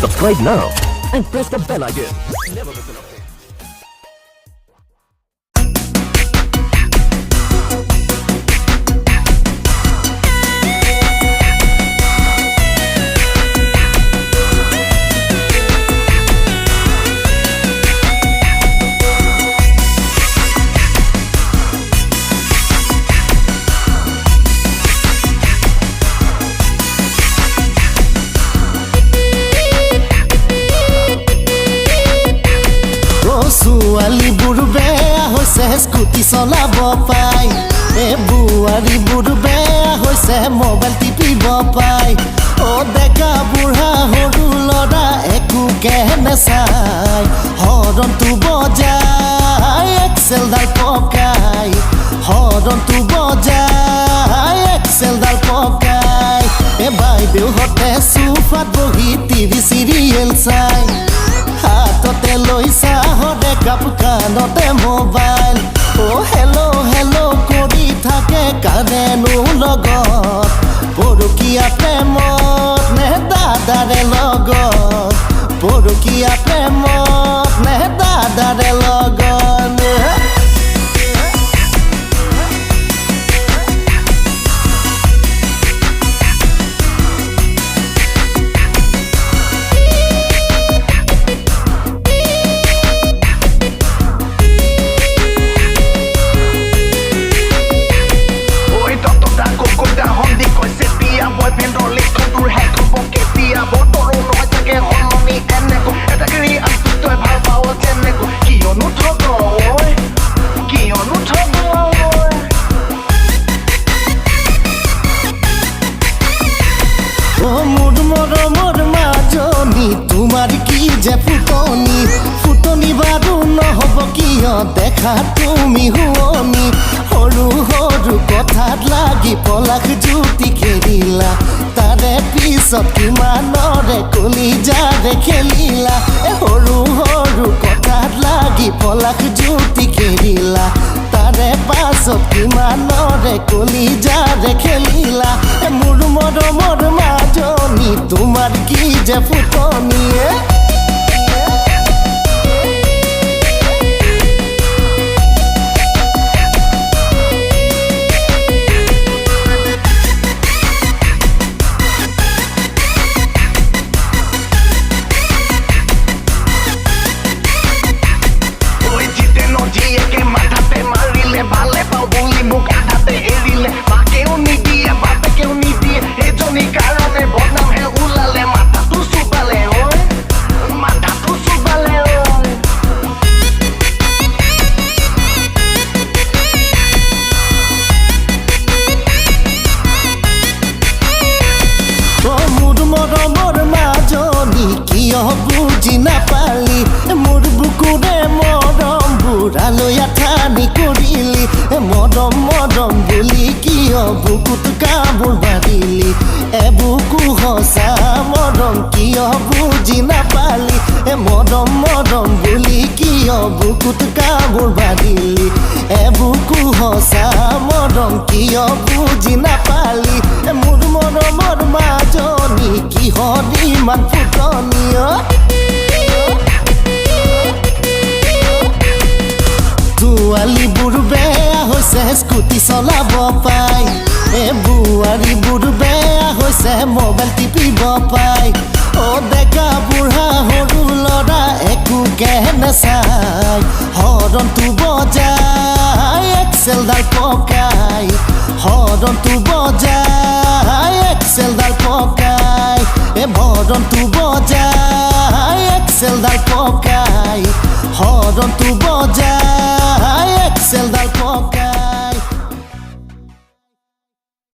Subscribe now and press the bell icon. Never miss an update. ছোৱালী বুঢ় বেয়া হৈছে scooty চলাব পাই বুঢ়াৰী বুঢ় বেয়া হৈছে মোবাইল টিপিব পাই ডেকা বুঢ়া সৰু ল'ৰা একোকে নেচাই হৰণটো বজাই এক্সেলডাল পকাই হৰণটো বজাই এক্সেলডাল পকাই বাইদেউহঁতে চোফাত বহি টিভি চিৰিয়েল চাই হাততে লৈ চাহৰে কাপ কাণতে মোবাইল হেল্ল' হেল্ল' কৰি থাকে কাৰেনো লগত পৰকীয়া প্ৰেমত নে দাদাৰে লগত পৰকীয়া প্ৰেমত নে দাদাৰে লগত তোমাৰ কি যে ফুটনি ফুটনি বাৰু নহ'ব কিয় দেখা তুমি শুৱনি সৰু সৰু কথাত লাগি পলাশজ্যোতি খেলিলা তাৰে পিছত কিমানৰে কলিজাৰে খেলিলা সৰু সৰু কথাত লাগি পলাশজ্যোতি খেলিলা তাৰে পাছত কিমানৰে কলিজাৰে খেলিলা মোৰ মৰমৰ মাজনী তোমাৰ কি যে ফুটনি বুজি নাপালি মোৰ বুকুৰে মৰম বুঢ়ালৈ আঠানি কৰিলি মৰম মৰম বুলি কিয় বুকুত কামোৰ মাৰিলি বুকু সঁচা মৰম কিয় বুজি নাপালি মৰম মৰম বুলি কিয় বুকুত কামোৰ মাৰিলি বুকু সঁচা মৰম কিয় বুজি নাপালি মোৰ মৰমৰ মাজনী কিহৰ ইমান ফুটনি ছোৱালী বুঢ় বেয়া হৈছে স্কুটি চলাব পাই বুঢ়াৰী বুঢ় বেয়া হৈছে মোবাইল টিপিব পাই ডেকা বুঢ়া সৰু ল'ৰা একোকে নেচাই হৰণটো বজাই এক্সেলডাল পকাই হৰণটো বজাই এক্সেলডাল পকাই হৰণটো বজাই এক্সেলডাল পকাই হৰণটো বজাই এক্সেলডাল পকাই